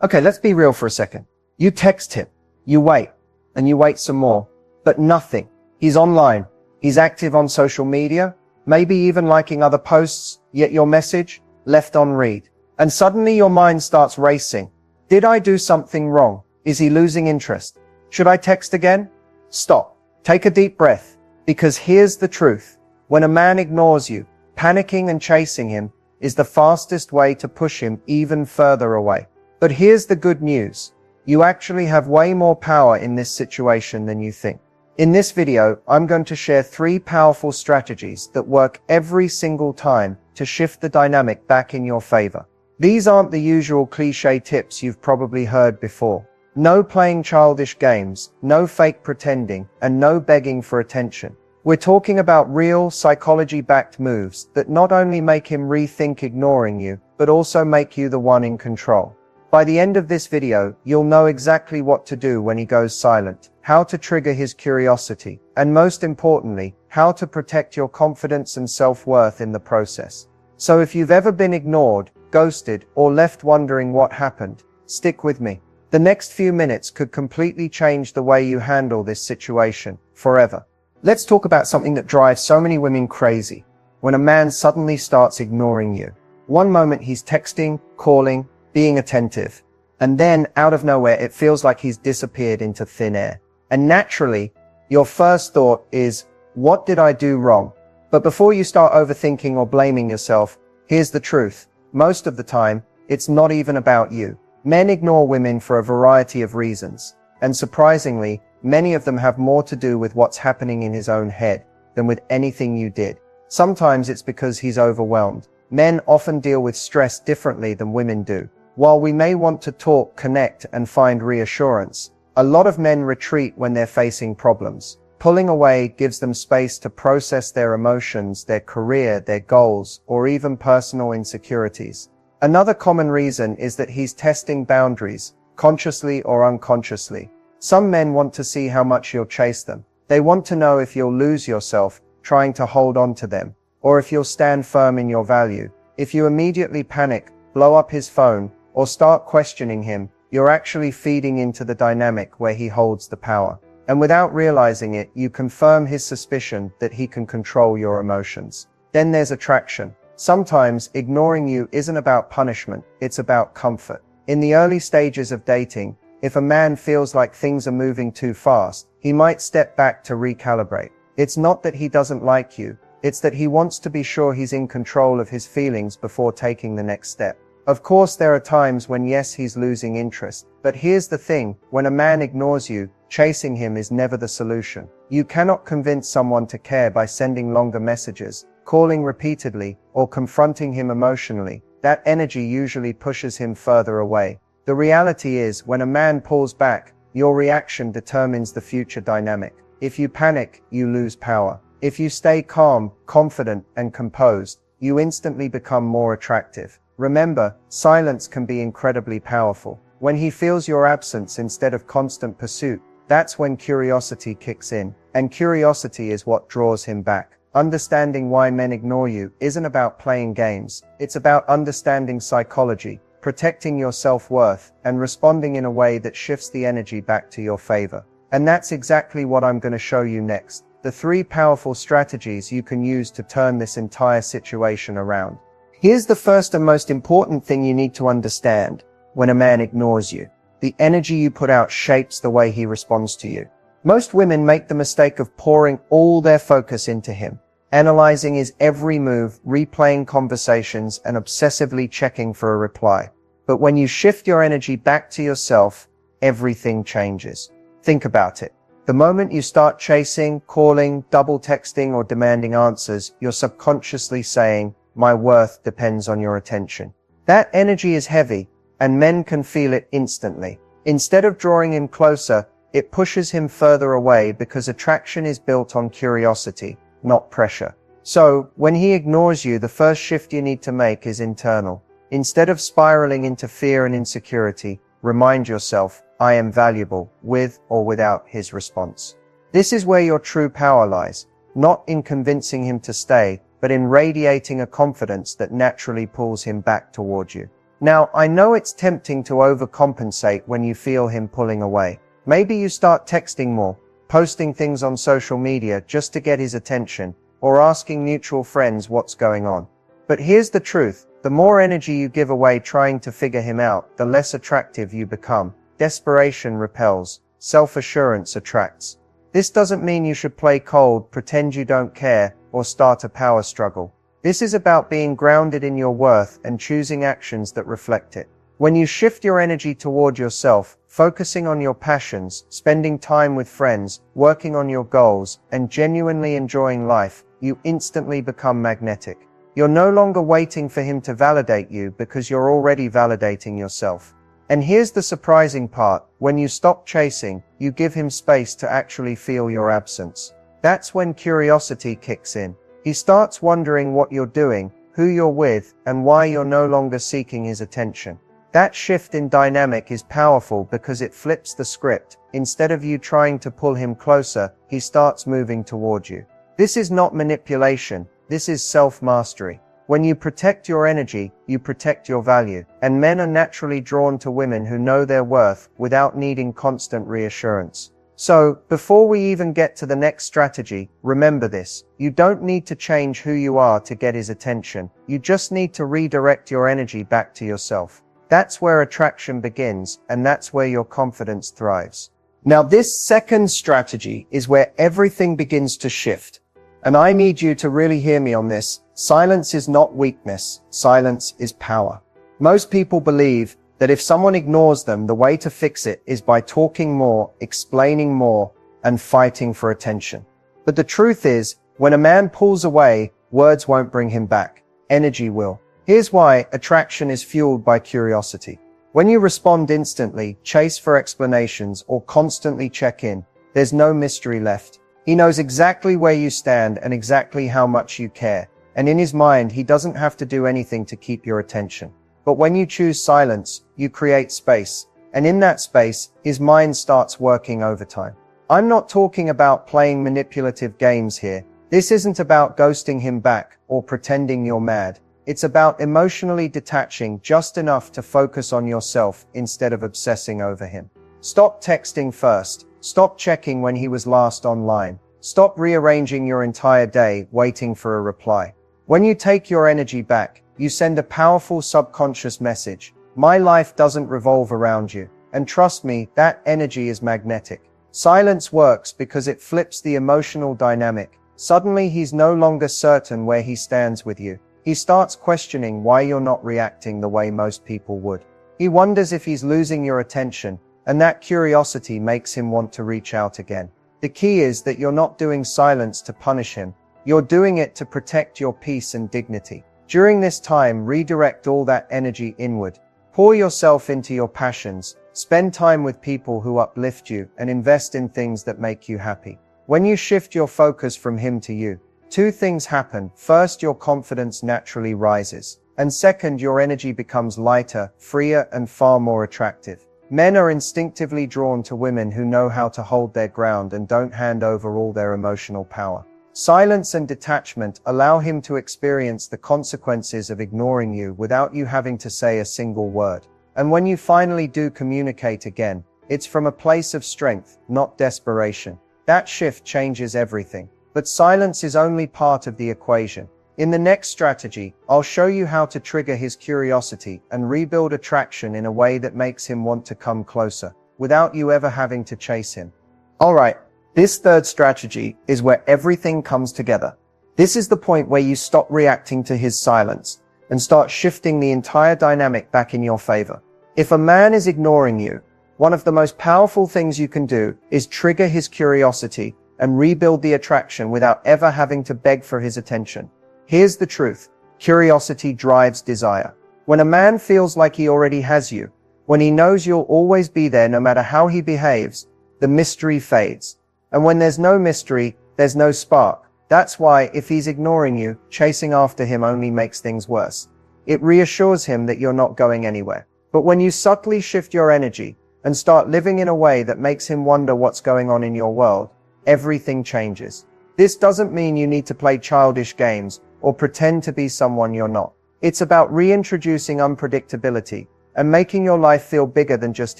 Okay, let's be real for a second. You text him, you wait, and you wait some more, but nothing. He's online, he's active on social media, maybe even liking other posts, yet your message left on read. And suddenly your mind starts racing. Did I do something wrong? Is he losing interest? Should I text again? Stop. Take a deep breath, because here's the truth. When a man ignores you, panicking and chasing him is the fastest way to push him even further away. But here's the good news. You actually have way more power in this situation than you think. In this video, I'm going to share 3 powerful strategies that work every single time to shift the dynamic back in your favor. These aren't the usual cliche tips you've probably heard before. No playing childish games, no fake pretending, and no begging for attention. We're talking about real, psychology-backed moves that not only make him rethink ignoring you, but also make you the one in control. By the end of this video, you'll know exactly what to do when he goes silent, how to trigger his curiosity, and most importantly, how to protect your confidence and self-worth in the process. So if you've ever been ignored, ghosted, or left wondering what happened, stick with me. The next few minutes could completely change the way you handle this situation, forever. Let's talk about something that drives so many women crazy. When a man suddenly starts ignoring you. One moment he's texting, calling, being attentive. And then, out of nowhere, it feels like he's disappeared into thin air. And naturally, your first thought is, what did I do wrong? But before you start overthinking or blaming yourself, here's the truth. Most of the time, it's not even about you. Men ignore women for a variety of reasons. And surprisingly, many of them have more to do with what's happening in his own head than with anything you did. Sometimes it's because he's overwhelmed. Men often deal with stress differently than women do. While we may want to talk, connect, and find reassurance, a lot of men retreat when they're facing problems. Pulling away gives them space to process their emotions, their career, their goals, or even personal insecurities. Another common reason is that he's testing boundaries, consciously or unconsciously. Some men want to see how much you'll chase them. They want to know if you'll lose yourself trying to hold on to them, or if you'll stand firm in your value. If you immediately panic, blow up his phone, or start questioning him, you're actually feeding into the dynamic where he holds the power. And without realizing it, you confirm his suspicion that he can control your emotions. Then there's attraction. Sometimes ignoring you isn't about punishment, it's about comfort. In the early stages of dating, if a man feels like things are moving too fast, he might step back to recalibrate. It's not that he doesn't like you, it's that he wants to be sure he's in control of his feelings before taking the next step. Of course, there are times when yes, he's losing interest. But here's the thing, when a man ignores you, chasing him is never the solution. You cannot convince someone to care by sending longer messages, calling repeatedly, or confronting him emotionally. That energy usually pushes him further away. The reality is, when a man pulls back, your reaction determines the future dynamic. If you panic, you lose power. If you stay calm, confident, and composed, you instantly become more attractive. Remember, silence can be incredibly powerful. When he feels your absence instead of constant pursuit, that's when curiosity kicks in. And curiosity is what draws him back. Understanding why men ignore you isn't about playing games. It's about understanding psychology, protecting your self-worth, and responding in a way that shifts the energy back to your favor. And that's exactly what I'm going to show you next. The 3 powerful strategies you can use to turn this entire situation around. Here's the first and most important thing you need to understand when a man ignores you. The energy you put out shapes the way he responds to you. Most women make the mistake of pouring all their focus into him, analyzing his every move, replaying conversations, and obsessively checking for a reply. But when you shift your energy back to yourself, everything changes. Think about it. The moment you start chasing, calling, double texting, or demanding answers, you're subconsciously saying, "My worth depends on your attention." That energy is heavy, and men can feel it instantly. Instead of drawing him closer, it pushes him further away because attraction is built on curiosity, not pressure. So, when he ignores you, the first shift you need to make is internal. Instead of spiraling into fear and insecurity, remind yourself, "I am valuable," with or without his response. This is where your true power lies, not in convincing him to stay, but in radiating a confidence that naturally pulls him back towards you. Now, I know it's tempting to overcompensate when you feel him pulling away. Maybe you start texting more, posting things on social media just to get his attention, or asking mutual friends what's going on. But here's the truth. The more energy you give away trying to figure him out, the less attractive you become. Desperation repels. Self-assurance attracts. This doesn't mean you should play cold, pretend you don't care, or start a power struggle. This is about being grounded in your worth and choosing actions that reflect it. When you shift your energy toward yourself, focusing on your passions, spending time with friends, working on your goals, and genuinely enjoying life, you instantly become magnetic. You're no longer waiting for him to validate you because you're already validating yourself. And here's the surprising part. When you stop chasing, you give him space to actually feel your absence. That's when curiosity kicks in. He starts wondering what you're doing, who you're with, and why you're no longer seeking his attention. That shift in dynamic is powerful because it flips the script. Instead of you trying to pull him closer, he starts moving toward you. This is not manipulation. This is self-mastery. When you protect your energy, you protect your value. And men are naturally drawn to women who know their worth without needing constant reassurance. So, before we even get to the next strategy, remember this. You don't need to change who you are to get his attention. You just need to redirect your energy back to yourself. That's where attraction begins, and that's where your confidence thrives. Now, this second strategy is where everything begins to shift. And I need you to really hear me on this. Silence is not weakness. Silence is power. Most people believe that if someone ignores them, the way to fix it is by talking more, explaining more, and fighting for attention. But the truth is, when a man pulls away, words won't bring him back. Energy will. Here's why attraction is fueled by curiosity. When you respond instantly, chase for explanations, or constantly check in, there's no mystery left. He knows exactly where you stand and exactly how much you care. And in his mind, he doesn't have to do anything to keep your attention. But when you choose silence, you create space. And in that space, his mind starts working overtime. I'm not talking about playing manipulative games here. This isn't about ghosting him back or pretending you're mad. It's about emotionally detaching just enough to focus on yourself instead of obsessing over him. Stop texting first. Stop checking when he was last online. Stop rearranging your entire day waiting for a reply. When you take your energy back, you send a powerful subconscious message. My life doesn't revolve around you. And trust me, that energy is magnetic. Silence works because it flips the emotional dynamic. Suddenly he's no longer certain where he stands with you. He starts questioning why you're not reacting the way most people would. He wonders if he's losing your attention, and that curiosity makes him want to reach out again. The key is that you're not doing silence to punish him. You're doing it to protect your peace and dignity. During this time, redirect all that energy inward. Pour yourself into your passions. Spend time with people who uplift you and invest in things that make you happy. When you shift your focus from him to you, two things happen. First, your confidence naturally rises. And second, your energy becomes lighter, freer, and far more attractive. Men are instinctively drawn to women who know how to hold their ground and don't hand over all their emotional power. Silence and detachment allow him to experience the consequences of ignoring you without you having to say a single word. And when you finally do communicate again, it's from a place of strength, not desperation. That shift changes everything. But silence is only part of the equation. In the next strategy, I'll show you how to trigger his curiosity and rebuild attraction in a way that makes him want to come closer, without you ever having to chase him. Alright, this third strategy is where everything comes together. This is the point where you stop reacting to his silence and start shifting the entire dynamic back in your favor. If a man is ignoring you, one of the most powerful things you can do is trigger his curiosity and rebuild the attraction without ever having to beg for his attention. Here's the truth. Curiosity drives desire. When a man feels like he already has you, when he knows you'll always be there no matter how he behaves, the mystery fades. And when there's no mystery, there's no spark. That's why, if he's ignoring you, chasing after him only makes things worse. It reassures him that you're not going anywhere. But when you subtly shift your energy and start living in a way that makes him wonder what's going on in your world, everything changes. This doesn't mean you need to play childish games or pretend to be someone you're not. It's about reintroducing unpredictability and making your life feel bigger than just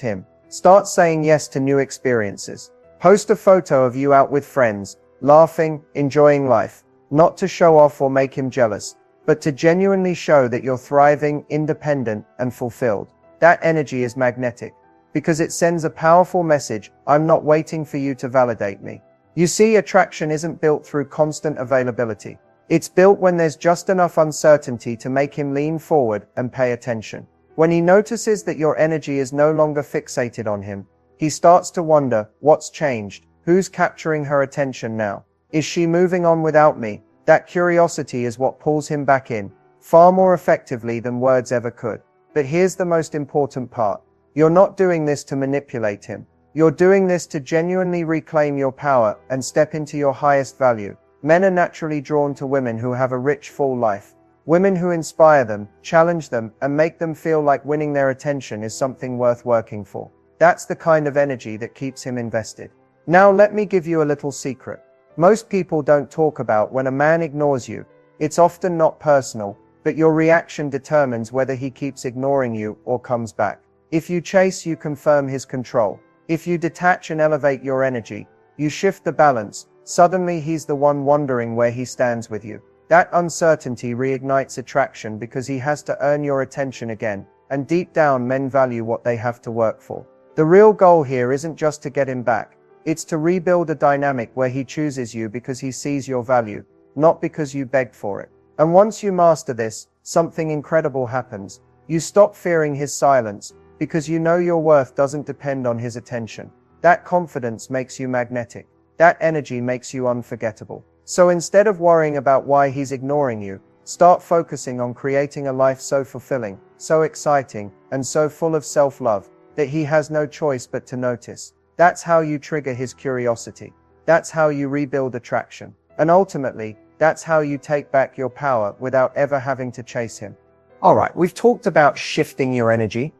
him. Start saying yes to new experiences. Post a photo of you out with friends, laughing, enjoying life, not to show off or make him jealous, but to genuinely show that you're thriving, independent, and fulfilled. That energy is magnetic because it sends a powerful message. I'm not waiting for you to validate me. You see, attraction isn't built through constant availability. It's built when there's just enough uncertainty to make him lean forward and pay attention. When he notices that your energy is no longer fixated on him, he starts to wonder, what's changed? Who's capturing her attention now? Is she moving on without me? That curiosity is what pulls him back in, far more effectively than words ever could. But here's the most important part. You're not doing this to manipulate him. You're doing this to genuinely reclaim your power and step into your highest value. Men are naturally drawn to women who have a rich, full life. Women who inspire them, challenge them, and make them feel like winning their attention is something worth working for. That's the kind of energy that keeps him invested. Now let me give you a little secret. Most people don't talk about when a man ignores you. It's often not personal, but your reaction determines whether he keeps ignoring you or comes back. If you chase, you confirm his control. If you detach and elevate your energy, you shift the balance. Suddenly he's the one wondering where he stands with you. That uncertainty reignites attraction because he has to earn your attention again, and deep down men value what they have to work for. The real goal here isn't just to get him back. It's to rebuild a dynamic where he chooses you because he sees your value, not because you begged for it. And once you master this, something incredible happens. You stop fearing his silence because you know your worth doesn't depend on his attention. That confidence makes you magnetic. That energy makes you unforgettable. So instead of worrying about why he's ignoring you, start focusing on creating a life so fulfilling, so exciting, and so full of self-love that he has no choice but to notice. That's how you trigger his curiosity. That's how you rebuild attraction. And ultimately, that's how you take back your power without ever having to chase him. All right, we've talked about shifting your energy.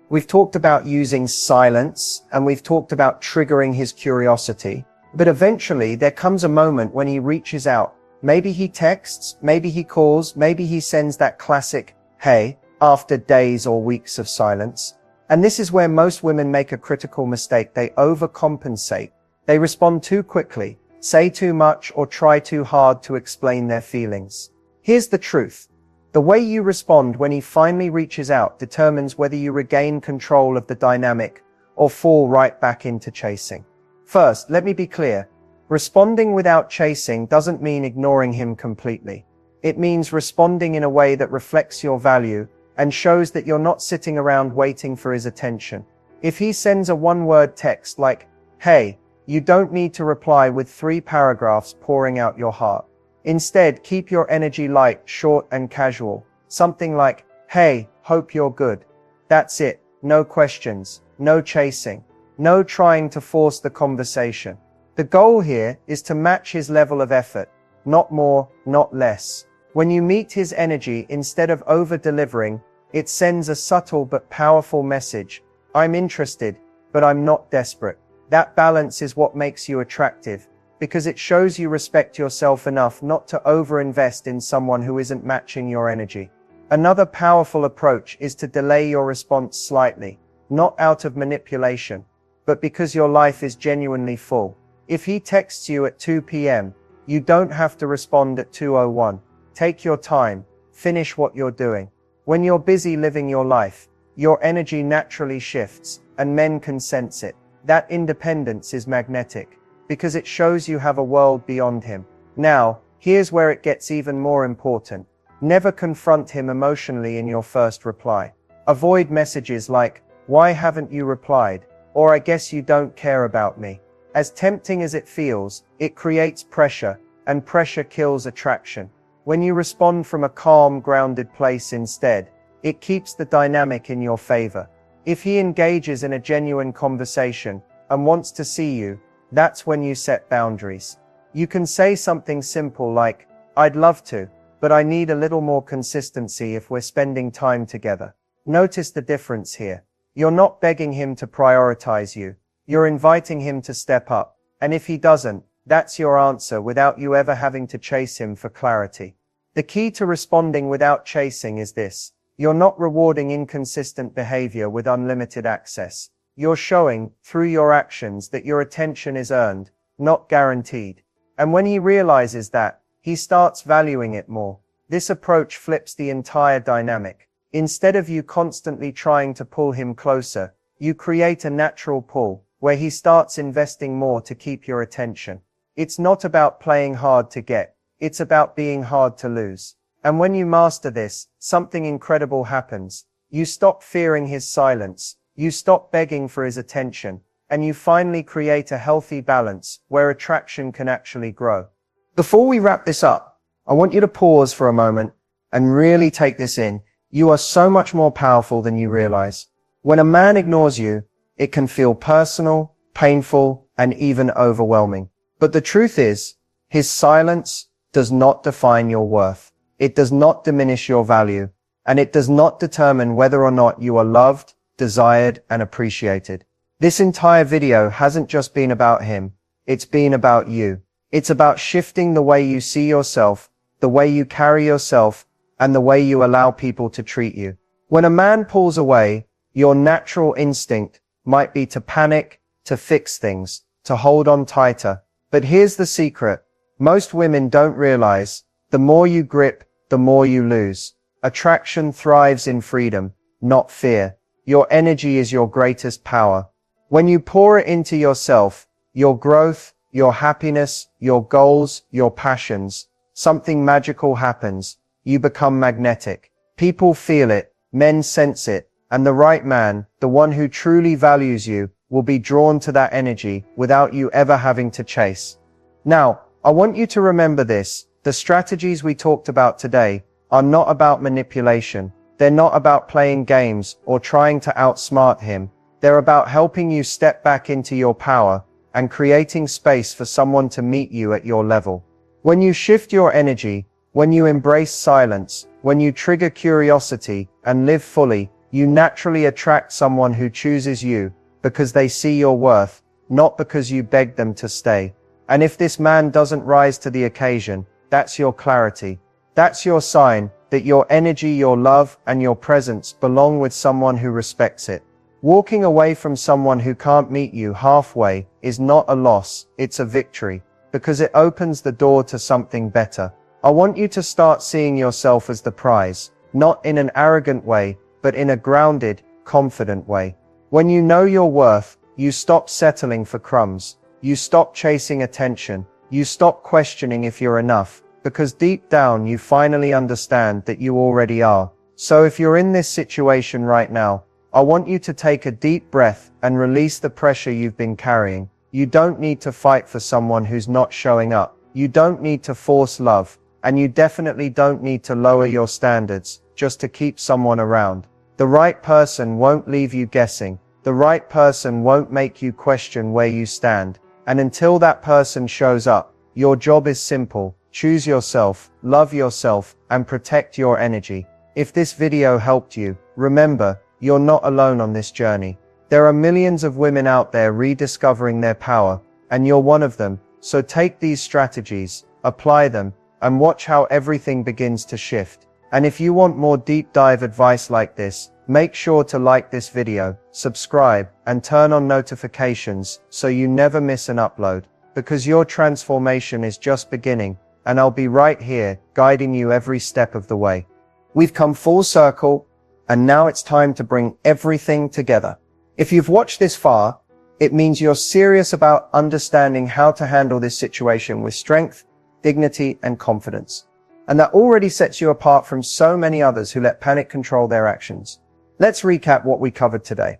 We've talked about using silence, and we've talked about triggering his curiosity. But eventually there comes a moment when he reaches out. Maybe he texts, maybe he calls, maybe he sends that classic, hey, after days or weeks of silence. And this is where most women make a critical mistake. They overcompensate. They respond too quickly, say too much, or try too hard to explain their feelings. Here's the truth. The way you respond when he finally reaches out determines whether you regain control of the dynamic or fall right back into chasing. First, let me be clear. Responding without chasing doesn't mean ignoring him completely. It means responding in a way that reflects your value and shows that you're not sitting around waiting for his attention. If he sends a one-word text like, hey, you don't need to reply with 3 paragraphs pouring out your heart. Instead, keep your energy light, short, and casual. Something like, hey, hope you're good. That's it. No questions, no chasing. No trying to force the conversation. The goal here is to match his level of effort, not more, not less. When you meet his energy instead of over-delivering, it sends a subtle but powerful message. I'm interested, but I'm not desperate. That balance is what makes you attractive, because it shows you respect yourself enough not to over-invest in someone who isn't matching your energy. Another powerful approach is to delay your response slightly, not out of manipulation, but because your life is genuinely full. If he texts you at 2 p.m., you don't have to respond at 2:01. Take your time, finish what you're doing. When you're busy living your life, your energy naturally shifts, and men can sense it. That independence is magnetic, because it shows you have a world beyond him. Now, here's where it gets even more important. Never confront him emotionally in your first reply. Avoid messages like, why haven't you replied? Or I guess you don't care about me. As tempting as it feels, it creates pressure, and pressure kills attraction. When you respond from a calm, grounded place instead, it keeps the dynamic in your favor. If he engages in a genuine conversation and wants to see you, that's when you set boundaries. You can say something simple like, I'd love to, but I need a little more consistency if we're spending time together. Notice the difference here. You're not begging him to prioritize you. You're inviting him to step up. And if he doesn't, that's your answer without you ever having to chase him for clarity. The key to responding without chasing is this. You're not rewarding inconsistent behavior with unlimited access. You're showing, through your actions, that your attention is earned, not guaranteed. And when he realizes that, he starts valuing it more. This approach flips the entire dynamic. Instead of you constantly trying to pull him closer, you create a natural pull, where he starts investing more to keep your attention. It's not about playing hard to get, it's about being hard to lose. And when you master this, something incredible happens. You stop fearing his silence, you stop begging for his attention, and you finally create a healthy balance where attraction can actually grow. Before we wrap this up, I want you to pause for a moment and really take this in. You are so much more powerful than you realize. When a man ignores you, it can feel personal, painful, and even overwhelming. But the truth is, his silence does not define your worth. It does not diminish your value, and it does not determine whether or not you are loved, desired, and appreciated. This entire video hasn't just been about him. It's been about you. It's about shifting the way you see yourself, the way you carry yourself, and the way you allow people to treat you. When a man pulls away, your natural instinct might be to panic, to fix things, to hold on tighter. But here's the secret. Most women don't realize, the more you grip, the more you lose. Attraction thrives in freedom, not fear. Your energy is your greatest power. When you pour it into yourself, your growth, your happiness, your goals, your passions, something magical happens. You become magnetic. People feel it, men sense it, and the right man, the one who truly values you, will be drawn to that energy without you ever having to chase. Now, I want you to remember this. The strategies we talked about today are not about manipulation. They're not about playing games or trying to outsmart him. They're about helping you step back into your power and creating space for someone to meet you at your level. When you shift your energy, when you embrace silence, when you trigger curiosity and live fully, you naturally attract someone who chooses you because they see your worth, not because you begged them to stay. And if this man doesn't rise to the occasion, that's your clarity. That's your sign that your energy, your love, and your presence belong with someone who respects it. Walking away from someone who can't meet you halfway is not a loss, it's a victory, because it opens the door to something better. I want you to start seeing yourself as the prize, not in an arrogant way, but in a grounded, confident way. When you know your worth, you stop settling for crumbs. You stop chasing attention. You stop questioning if you're enough, because deep down you finally understand that you already are. So if you're in this situation right now, I want you to take a deep breath and release the pressure you've been carrying. You don't need to fight for someone who's not showing up. You don't need to force love. And you definitely don't need to lower your standards just to keep someone around. The right person won't leave you guessing. The right person won't make you question where you stand. And until that person shows up, your job is simple. Choose yourself, love yourself, and protect your energy. If this video helped you, remember, you're not alone on this journey. There are millions of women out there rediscovering their power, and you're one of them. So take these strategies, apply them, and watch how everything begins to shift. And if you want more deep dive advice like this, make sure to like this video, subscribe, and turn on notifications so you never miss an upload. Because your transformation is just beginning, and I'll be right here, guiding you every step of the way. We've come full circle, and now it's time to bring everything together. If you've watched this far, it means you're serious about understanding how to handle this situation with strength, dignity, and confidence. And that already sets you apart from so many others who let panic control their actions. Let's recap what we covered today.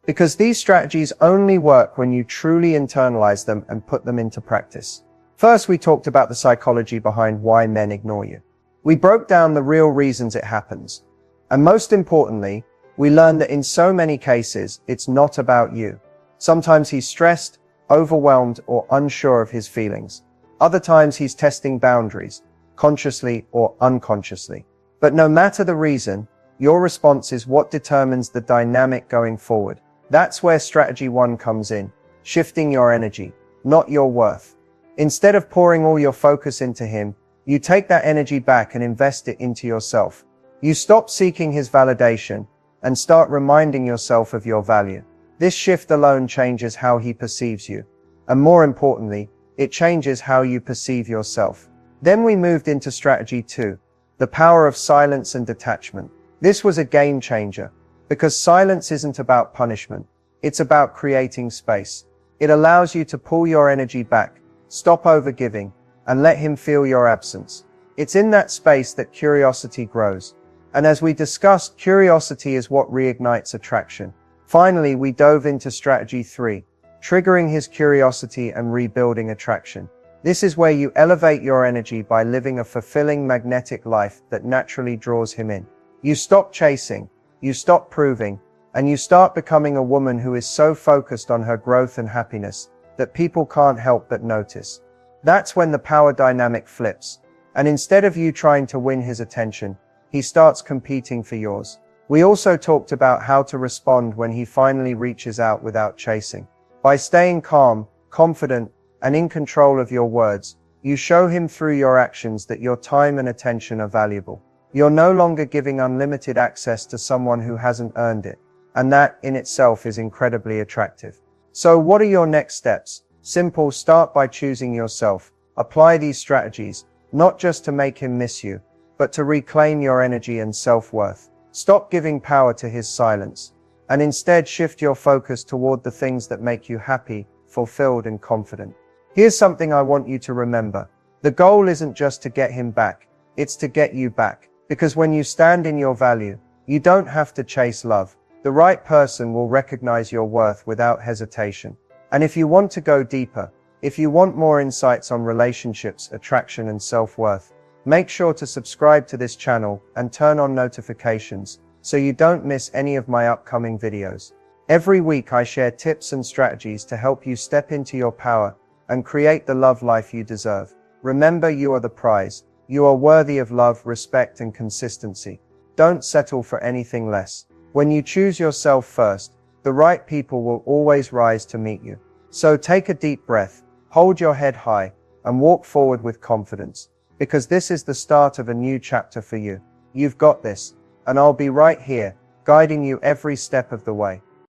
Because these strategies only work when you truly internalize them and put them into practice. First, we talked about the psychology behind why men ignore you. We broke down the real reasons it happens. And most importantly, we learned that in so many cases, it's not about you. Sometimes he's stressed, overwhelmed, or unsure of his feelings. Other times he's testing boundaries, consciously or unconsciously. But no matter the reason, your response is what determines the dynamic going forward. That's where strategy 1 comes in, shifting your energy, not your worth. Instead of pouring all your focus into him, You take that energy back and invest it into yourself. You stop seeking his validation and start reminding yourself of your value. This shift alone changes how he perceives you. And more importantly, it changes how you perceive yourself. Then we moved into strategy 2, the power of silence and detachment. This was a game changer, because silence isn't about punishment. It's about creating space. It allows you to pull your energy back, stop overgiving, and let him feel your absence. It's in that space that curiosity grows. And as we discussed, curiosity is what reignites attraction. Finally, we dove into strategy 3, triggering his curiosity and rebuilding attraction. This is where you elevate your energy by living a fulfilling, magnetic life that naturally draws him in. You stop chasing, you stop proving, and you start becoming a woman who is so focused on her growth and happiness that people can't help but notice. That's when the power dynamic flips. And instead of you trying to win his attention, he starts competing for yours. We also talked about how to respond when he finally reaches out without chasing. By staying calm, confident, and in control of your words, you show him through your actions that your time and attention are valuable. You're no longer giving unlimited access to someone who hasn't earned it. And that in itself is incredibly attractive. So what are your next steps? Simple. Start by choosing yourself. Apply these strategies, not just to make him miss you, but to reclaim your energy and self-worth. Stop giving power to his silence, and instead shift your focus toward the things that make you happy, fulfilled, and confident. Here's something I want you to remember. The goal isn't just to get him back, it's to get you back. Because when you stand in your value, you don't have to chase love. The right person will recognize your worth without hesitation. And if you want to go deeper, if you want more insights on relationships, attraction, and self-worth, make sure to subscribe to this channel and turn on notifications so you don't miss any of my upcoming videos. Every week I share tips and strategies to help you step into your power and create the love life you deserve. Remember, you are the prize. You are worthy of love, respect, and consistency. Don't settle for anything less. When you choose yourself first, the right people will always rise to meet you. So take a deep breath, hold your head high, and walk forward with confidence, because this is the start of a new chapter for you. You've got this, and I'll be right here, guiding you every step of the way.